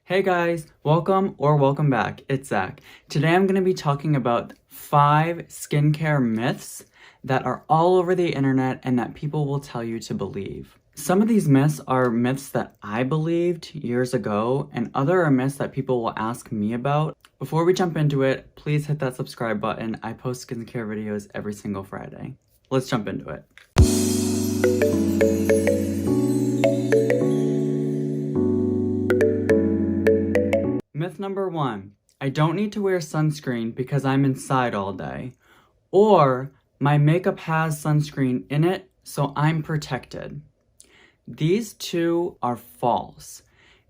Hey guys, welcome back. It's Zach. Today I'm going to be talking about 5 skincare myths that are all over the internet and that people will tell you to believe. Some of these myths are myths that I believed years ago, and other are myths that people will ask me about. Before we jump into it, please hit that subscribe button. I post skincare videos every single Friday. Let's jump into it. Myth number 1, I don't need to wear sunscreen because I'm inside all day. Or, my makeup has sunscreen in it, so I'm protected. These two are false.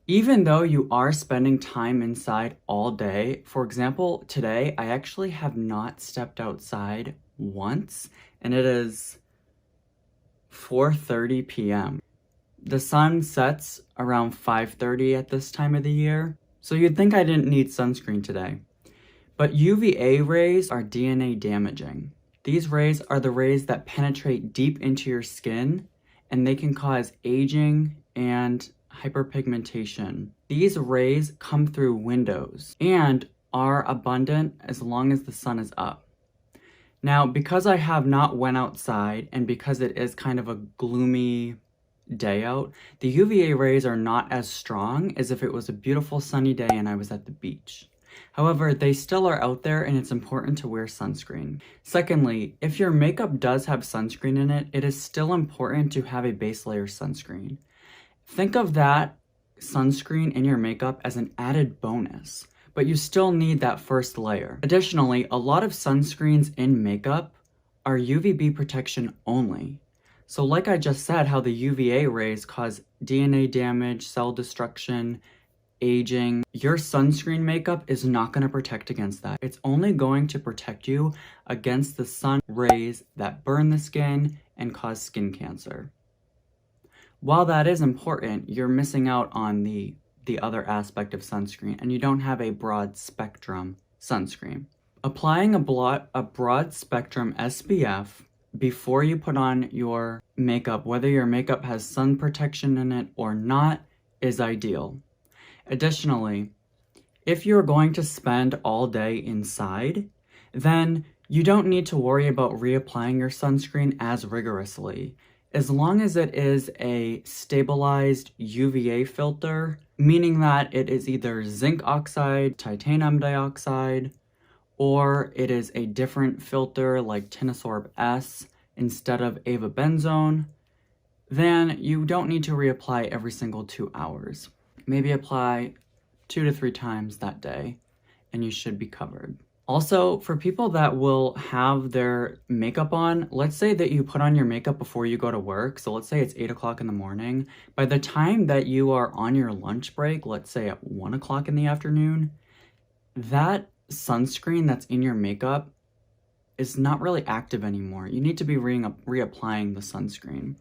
Even though you are spending time inside all day, for example, today I actually have not stepped outside once, and it is 4:30 p.m. The sun sets around 5:30 at this time of the year. So you'd think I didn't need sunscreen today. But UVA rays are DNA damaging. These rays are the rays that penetrate deep into your skin, and they can cause aging and hyperpigmentation. These rays come through windows and are abundant as long as the sun is up. Now, because I have not went outside and because it is kind of a gloomy day out, the UVA rays are not as strong as if it was a beautiful sunny day and I was at the beach. However, they still are out there and it's important to wear sunscreen. Secondly, if your makeup does have sunscreen in it, it is still important to have a base layer sunscreen. Think of that sunscreen in your makeup as an added bonus, but you still need that first layer. Additionally, a lot of sunscreens in makeup are UVB protection only. So like I just said, how the UVA rays cause DNA damage, cell destruction, aging, your sunscreen makeup is not going to protect against that. It's only going to protect you against the sun rays that burn the skin and cause skin cancer. While that is important, you're missing out on the other aspect of sunscreen, and you don't have a broad spectrum sunscreen. Applying a broad spectrum SPF before you put on your makeup, whether your makeup has sun protection in it or not, is ideal. Additionally, if you're going to spend all day inside, then you don't need to worry about reapplying your sunscreen as rigorously. As long as it is a stabilized UVA filter, meaning that it is either zinc oxide, titanium dioxide, or it is a different filter like Tinosorb S instead of avobenzone, then you don't need to reapply every single 2 hours. Maybe apply 2 to 3 times that day, and you should be covered. Also, for people that will have their makeup on, let's say that you put on your makeup before you go to work. So let's say it's 8 o'clock in the morning. By the time that you are on your lunch break, let's say at 1 o'clock in the afternoon, that sunscreen that's in your makeup is not really active anymore. You need to be reapplying the sunscreen.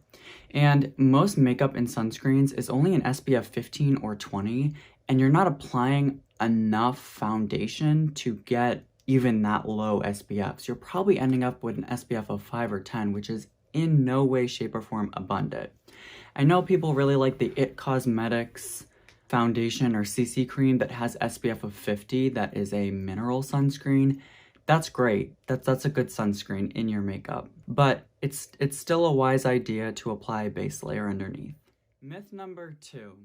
And most makeup and sunscreens is only an SPF 15 or 20, and you're not applying enough foundation to get even that low SPFs. You're probably ending up with an SPF of 5 or 10, which is in no way, shape, or form abundant. I know people really like the IT Cosmetics foundation or CC cream that has SPF of 50 that is a mineral sunscreen. That's great. That's a good sunscreen in your makeup. But it's still a wise idea to apply a base layer underneath. Myth number 2.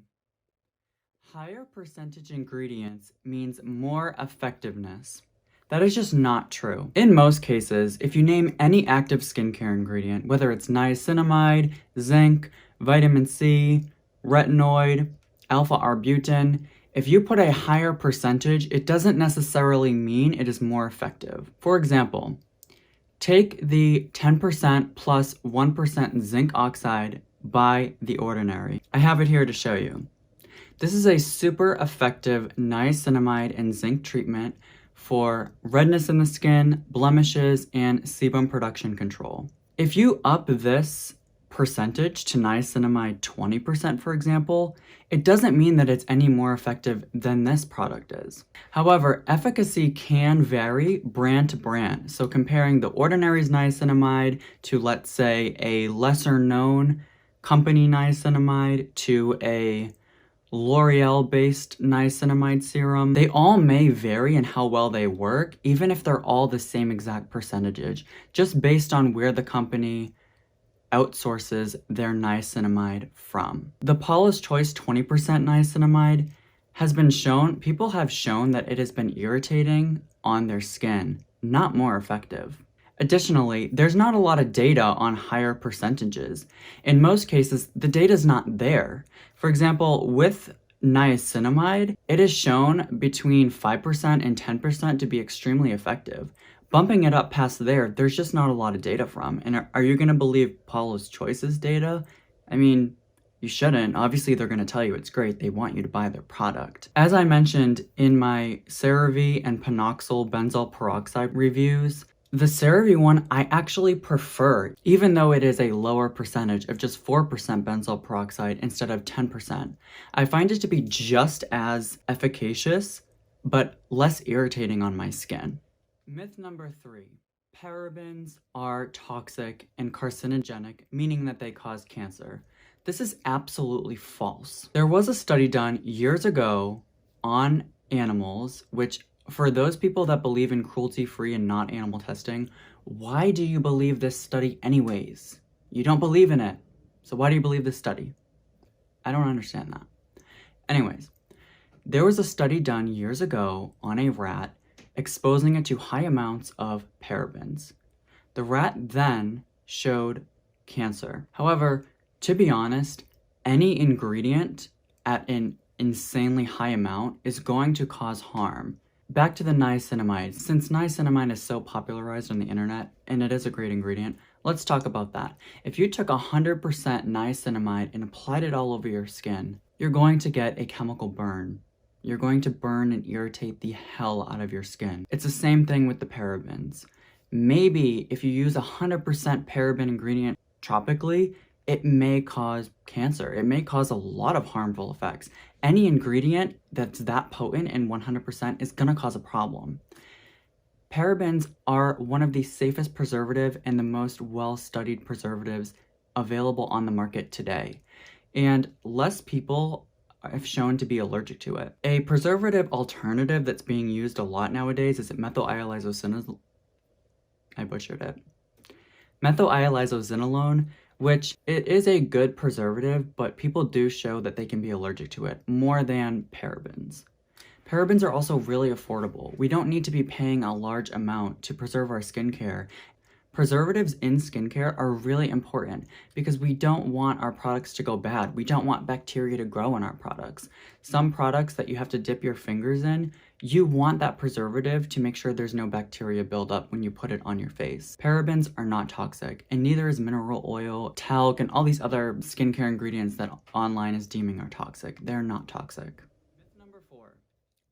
Higher percentage ingredients means more effectiveness. That is just not true. In most cases, if you name any active skincare ingredient, whether it's niacinamide, zinc, vitamin C, retinoid, alpha-arbutin, if you put a higher percentage, it doesn't necessarily mean it is more effective. For example, take the 10% plus 1% zinc oxide by The Ordinary. I have it here to show you. This is a super effective niacinamide and zinc treatment for redness in the skin, blemishes, and sebum production control. If you up this percentage to niacinamide 20%, for example, it doesn't mean that it's any more effective than this product is. However, efficacy can vary brand to brand. So comparing The Ordinary's niacinamide to, let's say, a lesser known company niacinamide to a L'Oreal-based niacinamide serum. They all may vary in how well they work, even if they're all the same exact percentage, just based on where the company outsources their niacinamide from. The Paula's Choice 20% niacinamide has been shown, people have shown that it has been irritating on their skin, not more effective. Additionally, there's not a lot of data on higher percentages. In most cases, the data is not there. For example, with niacinamide, it is shown between 5% and 10% to be extremely effective. Bumping it up past there, there's just not a lot of data from. And are you going to believe Paula's Choice's data? I mean, you shouldn't. Obviously, they're going to tell you it's great. They want you to buy their product. As I mentioned in my CeraVe and Panoxyl benzoyl peroxide reviews, the CeraVe one I actually prefer, even though it is a lower percentage of just 4% benzoyl peroxide instead of 10%. I find it to be just as efficacious, but less irritating on my skin. Myth number 3. Parabens are toxic and carcinogenic, meaning that they cause cancer. This is absolutely false. There was a study done years ago on animals, which for those people that believe in cruelty-free and not animal testing, why do you believe this study anyways? You don't believe in it. So why do you believe this study? I don't understand that. Anyways, there was a study done years ago on a rat exposing it to high amounts of parabens. The rat then showed cancer. However, to be honest, any ingredient at an insanely high amount is going to cause harm. Back to the niacinamide. Since niacinamide is so popularized on the internet, and it is a great ingredient, let's talk about that. If you took 100% niacinamide and applied it all over your skin, you're going to get a chemical burn. You're going to burn and irritate the hell out of your skin. It's the same thing with the parabens. Maybe if you use 100% paraben ingredient tropically, it may cause cancer. It may cause a lot of harmful effects. Any ingredient that's that potent and 100% is gonna cause a problem. Parabens are one of the safest preservative and the most well-studied preservatives available on the market today. And less people have shown to be allergic to it. A preservative alternative that's being used a lot nowadays is methyl-isozinolone. I butchered it. Methyl-isozinolone, which it is a good preservative, but people do show that they can be allergic to it more than parabens. Parabens are also really affordable. We don't need to be paying a large amount to preserve our skincare. Preservatives in skincare are really important because we don't want our products to go bad. We don't want bacteria to grow in our products. Some products that you have to dip your fingers in, you want that preservative to make sure there's no bacteria buildup when you put it on your face. Parabens are not toxic, and neither is mineral oil, talc, and all these other skincare ingredients that online is deeming are toxic. They're not toxic. Myth number 4.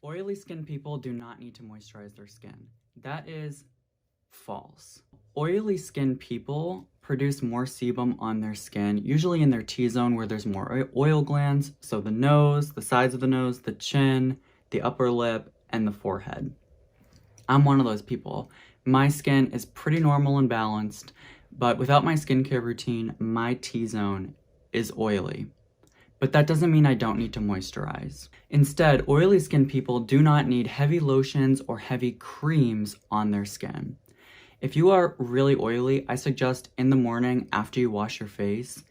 Oily skin people do not need to moisturize their skin. That is false. Oily skin people produce more sebum on their skin, usually in their T-zone where there's more oil glands, so the nose, the sides of the nose, the chin, the upper lip, and the forehead. I'm one of those people. My skin is pretty normal and balanced, but without my skincare routine, my T-zone is oily. But that doesn't mean I don't need to moisturize. Instead, oily skin people do not need heavy lotions or heavy creams on their skin. If you are really oily, I suggest in the morning after you wash your face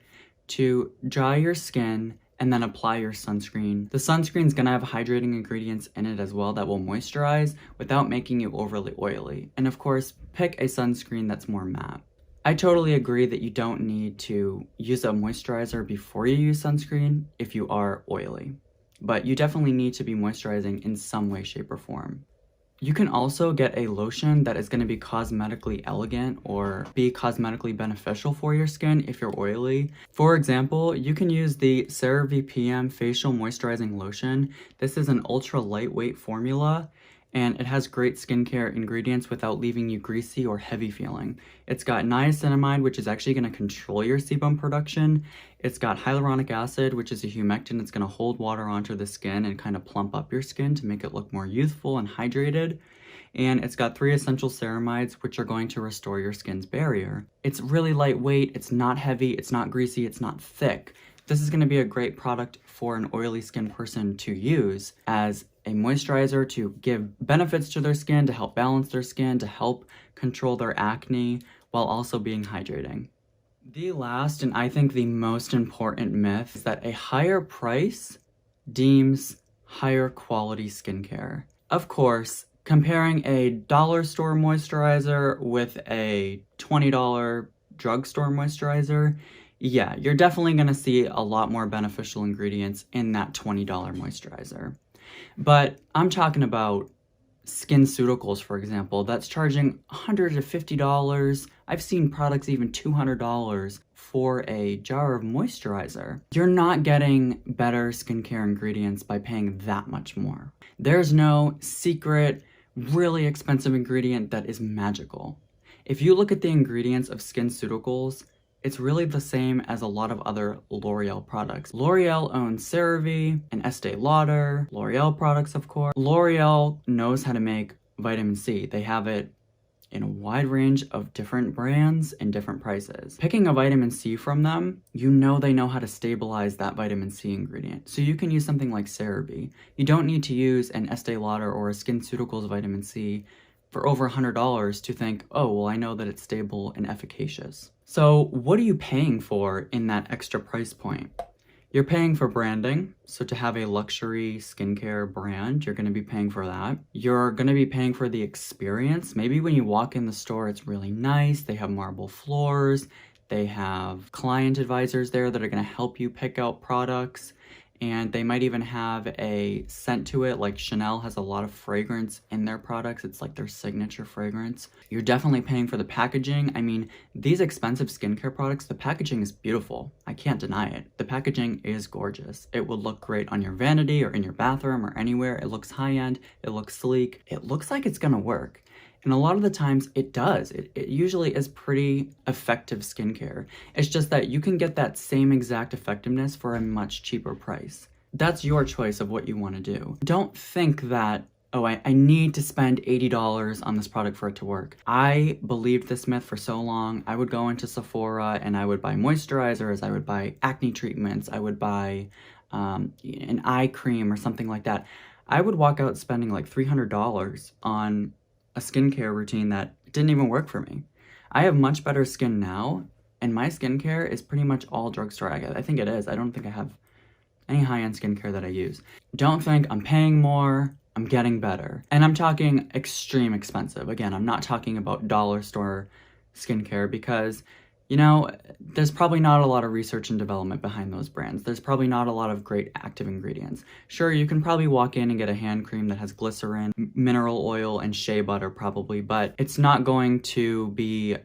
to dry your skin and then apply your sunscreen. The sunscreen is gonna have hydrating ingredients in it as well that will moisturize without making you overly oily. And of course, pick a sunscreen that's more matte. I totally agree that you don't need to use a moisturizer before you use sunscreen if you are oily, but you definitely need to be moisturizing in some way, shape, or form. You can also get a lotion that is going to be cosmetically elegant or be cosmetically beneficial for your skin if you're oily. For example, you can use the CeraVe PM Facial Moisturizing Lotion. This is an ultra lightweight formula, and it has great skincare ingredients without leaving you greasy or heavy feeling. It's got niacinamide, which is actually going to control your sebum production. It's got hyaluronic acid, which is a humectant. It's going to hold water onto the skin and kind of plump up your skin to make it look more youthful and hydrated. And it's got 3 essential ceramides, which are going to restore your skin's barrier. It's really lightweight, it's not heavy, it's not greasy, it's not thick. This is going to be a great product for an oily skin person to use as a moisturizer to give benefits to their skin, to help balance their skin, to help control their acne while also being hydrating. The last, and I think the most important myth, is that a higher price deems higher quality skincare. Of course, comparing a dollar store moisturizer with a $20 drugstore moisturizer, yeah, you're definitely going to see a lot more beneficial ingredients in that $20 moisturizer. But I'm talking about SkinCeuticals, for example, that's charging $150. I've seen products even $200 for a jar of moisturizer. You're not getting better skincare ingredients by paying that much more. There's no secret, really expensive ingredient that is magical. If you look at the ingredients of SkinCeuticals, it's really the same as a lot of other L'Oreal products. L'Oreal owns CeraVe and Estee Lauder, L'Oreal products, of course. L'Oreal knows how to make vitamin C. They have it in a wide range of different brands and different prices. Picking a vitamin C from them, you know they know how to stabilize that vitamin C ingredient. So you can use something like CeraVe. You don't need to use an Estee Lauder or a SkinCeuticals vitamin C for over $100 to think, oh, well, I know that it's stable and efficacious. So what are you paying for in that extra price point? You're paying for branding. So to have a luxury skincare brand, you're going to be paying for that. You're going to be paying for the experience. Maybe when you walk in the store, it's really nice. They have marble floors. They have client advisors there that are going to help you pick out products. And they might even have a scent to it, like Chanel has a lot of fragrance in their products. It's like their signature fragrance. You're definitely paying for the packaging. I mean, these expensive skincare products, the packaging is beautiful. I can't deny it. The packaging is gorgeous. It would look great on your vanity or in your bathroom or anywhere. It looks high-end. It looks sleek. It looks like it's gonna work. And a lot of the times it does. It usually is pretty effective skincare. It's just that you can get that same exact effectiveness for a much cheaper price. That's your choice of what you want to do. Don't think that, oh, I need to spend $80 on this product for it to work. I believed this myth for so long. I would go into Sephora and I would buy moisturizers, I would buy acne treatments, I would buy an eye cream or something like that. I would walk out spending like $300 on a skincare routine that didn't even work for me. I have much better skin now, and my skincare is pretty much all drugstore. I think it is. I don't think I have any high-end skincare that I use. Don't think I'm paying more, I'm getting better. And I'm talking extreme expensive. Again, I'm not talking about dollar store skincare because, you know, there's probably not a lot of research and development behind those brands. There's probably not a lot of great active ingredients. Sure, you can probably walk in and get a hand cream that has glycerin, mineral oil, and shea butter probably, but it's not going to be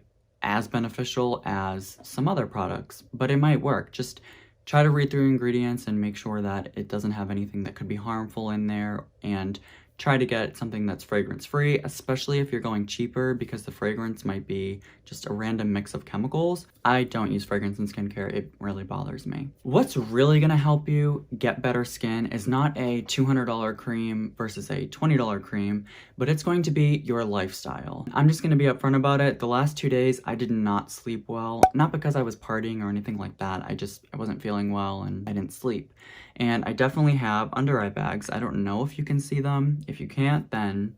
as beneficial as some other products, but it might work. Just try to read through ingredients and make sure that it doesn't have anything that could be harmful in there, and try to get something that's fragrance-free, especially if you're going cheaper, because the fragrance might be just a random mix of chemicals. I don't use fragrance in skincare. It really bothers me. What's really gonna help you get better skin is not a $200 cream versus a $20 cream, but it's going to be your lifestyle. I'm just gonna be upfront about it. The last 2 days, I did not sleep well. Not because I was partying or anything like that. I wasn't feeling well and I didn't sleep. And I definitely have under eye bags. I don't know if you can see them. If you can't, then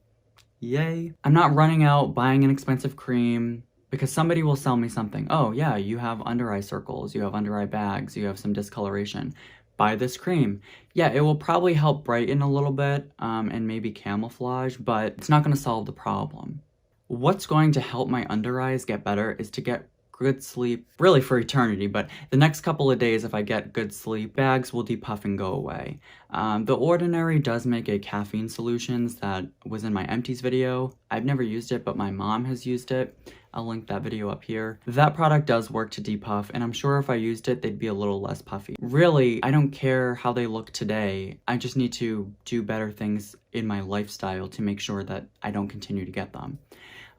yay. I'm not running out buying an expensive cream because somebody will sell me something. Oh yeah, you have under eye circles, you have under eye bags, you have some discoloration. Buy this cream. Yeah, it will probably help brighten a little bit and maybe camouflage, but it's not gonna solve the problem. What's going to help my under eyes get better is to get good sleep, really for eternity, but the next couple of days, if I get good sleep, bags will depuff and go away. The Ordinary does make a caffeine solutions that was in my empties video. I've never used it, but my mom has used it. I'll link that video up here. That product does work to depuff, and I'm sure if I used it, they'd be a little less puffy. Really, I don't care how they look today. I just need to do better things in my lifestyle to make sure that I don't continue to get them.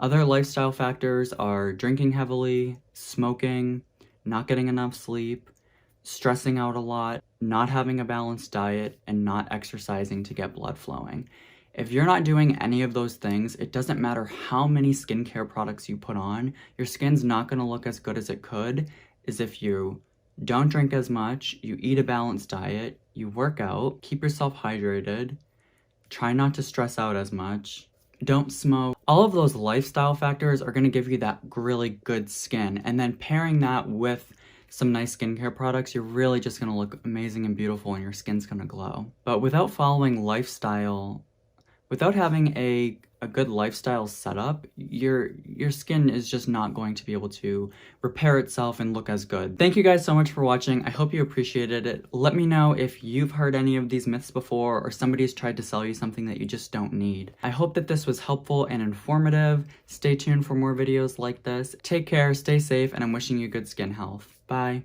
Other lifestyle factors are drinking heavily, smoking, not getting enough sleep, stressing out a lot, not having a balanced diet, and not exercising to get blood flowing. If you're not doing any of those things, it doesn't matter how many skincare products you put on, your skin's not gonna look as good as it could as if you don't drink as much, you eat a balanced diet, you work out, keep yourself hydrated, try not to stress out as much, don't smoke. All of those lifestyle factors are going to give you that really good skin. And then pairing that with some nice skincare products, you're really just going to look amazing and beautiful and your skin's going to glow. But without following lifestyle, without having a good lifestyle setup, your skin is just not going to be able to repair itself and look as good. Thank you guys so much for watching. I hope you appreciated it. Let me know if you've heard any of these myths before or somebody's tried to sell you something that you just don't need. I hope that this was helpful and informative. Stay tuned for more videos like this. Take care, stay safe, and I'm wishing you good skin health. Bye.